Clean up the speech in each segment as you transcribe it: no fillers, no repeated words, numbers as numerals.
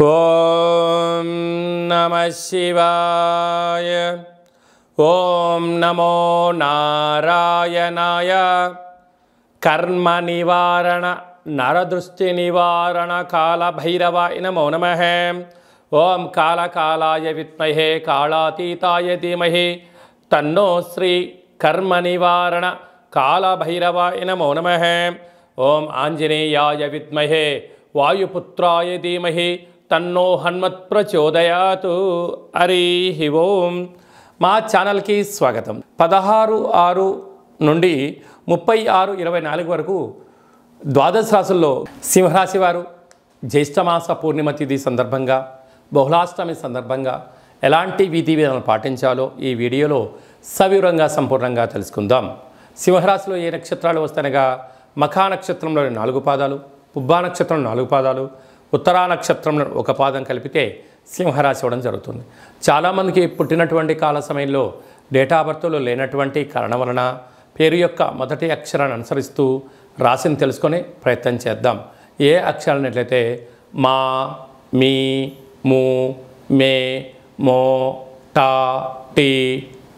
ఓం నమః శివాయ. ఓం నమో నారాయణాయ. కర్మ నివారణ నరదృష్టి నివారణ కాల భైరవాయ నమో నమః. ఓం కాళకాలాయ విద్మహే కాళాతీతాయ ధీమహి తన్నో శ్రీ కర్మ నివారణ కాల భైరవాయ నమో నమః. ఓం ఆంజనేయాయ విద్మహే వాయుపుత్రాయ ధీమహి తన్నో హనుమత్ ప్రచోదయాతు. హరి ఓం. మా ఛానల్కి స్వాగతం. 16/6 నుండి 36/24 వరకు ద్వాదశ రాశుల్లో సింహరాశి వారు జ్యేష్ఠమాస పూర్ణిమ తిథి సందర్భంగా, బహుళాష్టమి సందర్భంగా ఎలాంటి విధి విధానాలు పాటించాలో ఈ వీడియోలో సవివరంగా సంపూర్ణంగా తెలుసుకుందాం. సింహరాశిలో ఏ నక్షత్రాలు వస్తాయనగా మఖా నక్షత్రంలోని 4 పాదాలు, పుబ్బా నక్షత్రంలో 4 పాదాలు, ఉత్తరా నక్షత్రంలో 1 పాదం కలిపితే సింహరాశి అవ్వడం జరుగుతుంది. చాలామందికి పుట్టినటువంటి కాల సమయంలో డేటా బర్త్లో లేనటువంటి కారణం వలన పేరు యొక్క మొదటి అక్షరాన్ని అనుసరిస్తూ రాశిని తెలుసుకొని ప్రయత్నం చేద్దాం. ఏ అక్షరాలనట్లయితే మా, మీ, ము, మే, మో, టా, టీ,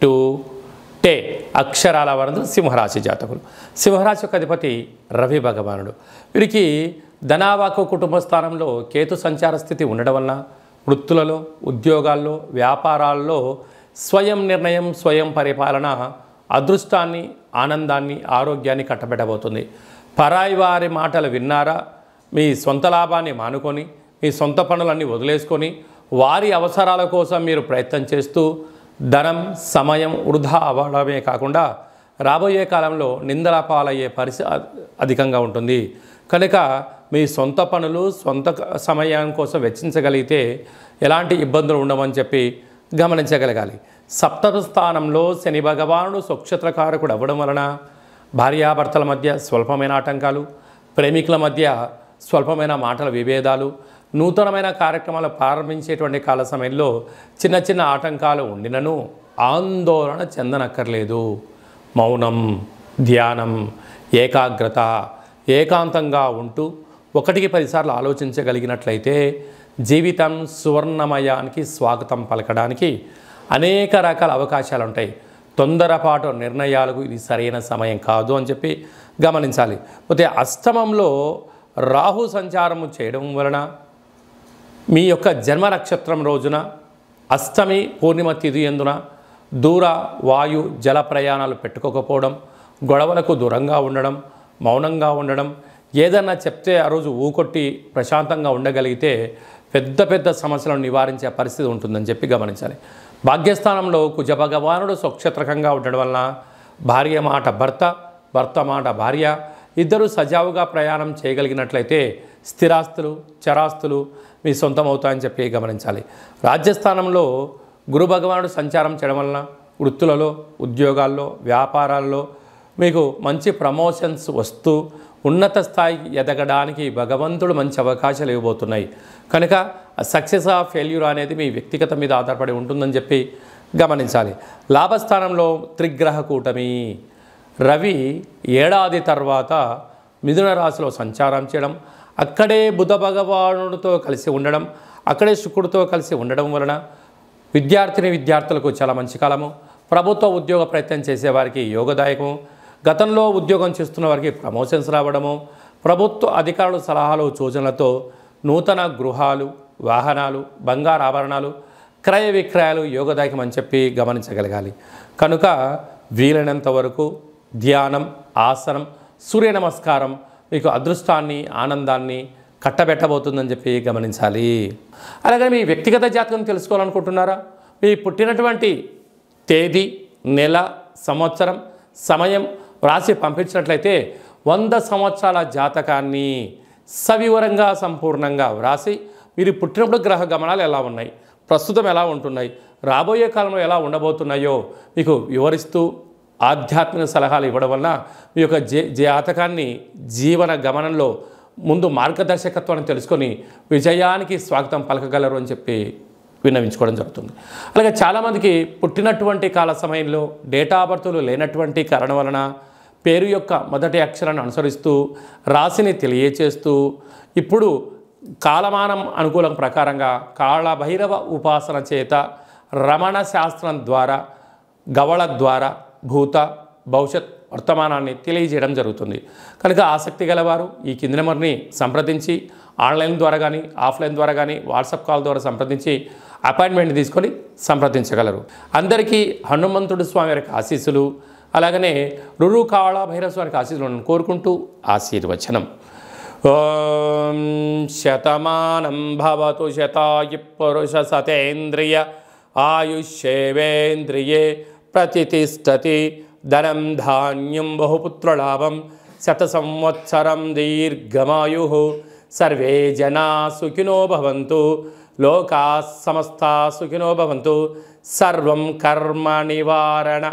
టు, టే అక్షరాల వారు సింహరాశి జాతకులు. సింహరాశి యొక్క అధిపతి రవి భగవానుడు. వీరికి ధనావాకు కుటుంబ స్థానంలో కేతు సంచార స్థితి ఉండడం వలన వృత్తులలో, ఉద్యోగాల్లో, వ్యాపారాల్లో స్వయం నిర్ణయం, స్వయం పరిపాలన అదృష్టాన్ని, ఆనందాన్ని, ఆరోగ్యాన్ని కట్టబెట్టబోతుంది. పరాయి వారి మాటలు విన్నారా? మీ సొంత లాభాన్ని మానుకొని, మీ సొంత పనులన్నీ వదిలేసుకొని వారి అవసరాల కోసం మీరు ప్రయత్నం చేస్తూ ధనం, సమయం వృధా అవ్వడమే కాకుండా రాబోయే కాలంలో నిందల పాలయ్యే పరిస్థితి అధికంగా ఉంటుంది. కనుక మీ సొంత పనులు సొంత సమయం కోసం వెచ్చించగలిగితే ఎలాంటి ఇబ్బందులు ఉండవని చెప్పి గమనించగలగాలి. సప్తమ స్థానంలో శని భగవానుడు స్వక్షేత్రకారకుడు అవ్వడం వలన భార్యాభర్తల మధ్య స్వల్పమైన ఆటంకాలు, ప్రేమికుల మధ్య స్వల్పమైన మాటల విభేదాలు, నూతనమైన కార్యక్రమాలు ప్రారంభించేటువంటి కాల సమయంలో చిన్న చిన్న ఆటంకాలు ఉండినను ఆందోళన చెందనక్కర్లేదు. మౌనం, ధ్యానం, ఏకాగ్రత, ఏకాంతంగా ఉంటూ 1కి 10 సార్లు ఆలోచించగలిగినట్లయితే జీవితం సువర్ణమయానికి స్వాగతం పలకడానికి అనేక రకాల అవకాశాలు ఉంటాయి. తొందరపాటు నిర్ణయాలకు ఇది సరైన సమయం కాదు అని చెప్పి గమనించాలి. పోతే అష్టమంలో రాహు సంచారము చేయడం వలన మీ యొక్క జన్మ నక్షత్రం రోజున అష్టమి పూర్ణిమ తిథి ఎందున దూర, వాయు, జల ప్రయాణాలు పెట్టుకోకపోవడం, గొడవలకు దూరంగా ఉండడం, మౌనంగా ఉండడం, ఏదన్నా చెప్తే ఆ రోజు ఊకొట్టి ప్రశాంతంగా ఉండగలిగితే పెద్ద పెద్ద సమస్యలను నివారించే పరిస్థితి ఉంటుందని చెప్పి గమనించాలి. భాగ్యస్థానంలో కుజ భగవానుడు స్వక్షేత్రకంగా ఉండడం వలన భార్య మాట భర్త, భర్త మాట భార్య ఇద్దరు సజావుగా ప్రయాణం చేయగలిగినట్లయితే స్థిరాస్తులు, చరాస్తులు మీ సొంతం అవుతాయని చెప్పి గమనించాలి. రాజ్యస్థానంలో గురు భగవానుడు సంచారం చేయడం వలన వృత్తులలో, ఉద్యోగాల్లో, వ్యాపారాల్లో మీకు మంచి ప్రమోషన్స్ వస్తూ ఉన్నత స్థాయికి ఎదగడానికి భగవంతుడు మంచి అవకాశాలు ఇవ్వబోతున్నాయి. కనుక సక్సెస్ ఆఫ్ ఫెయిల్యూర్ అనేది మీ వ్యక్తిగత మీద ఆధారపడి ఉంటుందని చెప్పి గమనించాలి. లాభస్థానంలో త్రిగ్రహ కూటమి రవి ఏడాది తర్వాత మిథున రాశిలో సంచారం చేయడం, అక్కడే బుధ భగవానుడితో కలిసి ఉండడం, అక్కడే శుక్రుడితో కలిసి ఉండడం వలన విద్యార్థులకు చాలా మంచి కాలము. ప్రభుత్వ ఉద్యోగ ప్రయత్నం చేసేవారికి యోగదాయకము. గతంలో ఉద్యోగం చేస్తున్న వారికి ప్రమోషన్స్ రావడము, ప్రభుత్వ అధికారుల సలహాలు, సూచనలతో నూతన గృహాలు, వాహనాలు, బంగారు ఆభరణాలు, క్రయ విక్రయాలు యోగదాయకం అని చెప్పి గమనించగలగాలి. కనుక వీలైనంత వరకు ధ్యానం, ఆసనం, సూర్య నమస్కారం మీకు అదృష్టాన్ని, ఆనందాన్ని కట్టబెట్టబోతుందని చెప్పి గమనించాలి. అలాగే మీ వ్యక్తిగత జాతకం తెలుసుకోవాలనుకుంటున్నారా? మీ పుట్టినటువంటి తేదీ, నెల, సంవత్సరం, సమయం రాసి పంపించినట్లయితే 100 సంవత్సరాల జాతకాన్ని సవివరంగా సంపూర్ణంగా వ్రాసి మీరు పుట్టినప్పుడు గ్రహ గమనాలు ఎలా ఉన్నాయి, ప్రస్తుతం ఎలా ఉంటున్నాయి, రాబోయే కాలంలో ఎలా ఉండబోతున్నాయో మీకు వివరిస్తూ ఆధ్యాత్మిక సలహాలు ఇవ్వడం వలన మీ యొక్క జాతకాన్ని జీవన గమనంలో ముందు మార్గదర్శకత్వాన్ని తెలుసుకొని విజయానికి స్వాగతం పలకగలరు అని చెప్పి విన్నవించుకోవడం జరుగుతుంది. అలాగే చాలామందికి పుట్టినటువంటి కాల సమయంలో డేటా బర్త్లు లేనటువంటి కారణం వలన పేరు యొక్క మొదటి అక్షరాన్ని అనుసరిస్తూ రాశిని తెలియచేస్తూ ఇప్పుడు కాలమానం అనుకూలం ప్రకారంగా కాళభైరవ ఉపాసన చేత రమణ శాస్త్రం ద్వారా గవళ ద్వారా భూత భవిష్యత్ వర్తమానాన్ని తెలియజేయడం జరుగుతుంది. కనుక ఆసక్తి గలవారు ఈ కింది నెంబర్ని సంప్రదించి ఆన్లైన్ ద్వారా కానీ ఆఫ్లైన్ ద్వారా కానీ వాట్సాప్ కాల్ ద్వారా సంప్రదించి అపాయింట్మెంట్ తీసుకొని సంప్రదించగలరు. అందరికీ హనుమంతుడు స్వామి వారికి ఆశీస్సులు, అలాగనే రురు కాళభైరవ స్వామికి ఆశీస్సులను కోరుకుంటూ ఆశీర్వచనం. ఓం శతమానం భవతు శతాయు పురుష సతేంద్రియ ఆయుష్యేవేంద్రియే ప్రతిష్టతి ధనం ధాన్యం బహుపుత్రలాభం శత సంవత్సరం దీర్ఘమాయు సర్వే జనా సుఖినో భవంతు లోకా సమస్తా సుఖినో భవంతు. సర్వం కర్మ నివారణ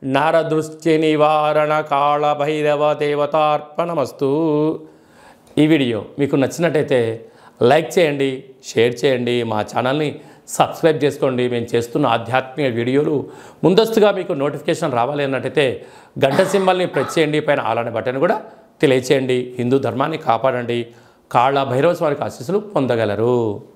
నరదృష్టి నివారణ కాళభైరవ దేవతార్పణమస్తు. ఈ వీడియో మీకు నచ్చినట్టయితే లైక్ చేయండి, షేర్ చేయండి, మా ఛానల్ని సబ్స్క్రైబ్ చేసుకోండి. మేము చేస్తున్న ఆధ్యాత్మిక వీడియోలు ముందస్తుగా మీకు నోటిఫికేషన్ రావాలి అన్నట్టయితే గంట సింబల్ని ప్రెస్ చేయండి, పైన ఆల్ అనే బటన్ కూడా తెలియచేయండి. హిందూ ధర్మాన్ని కాపాడండి. కాళభైరవ స్వామికి ఆశీస్సులు పొందగలరు.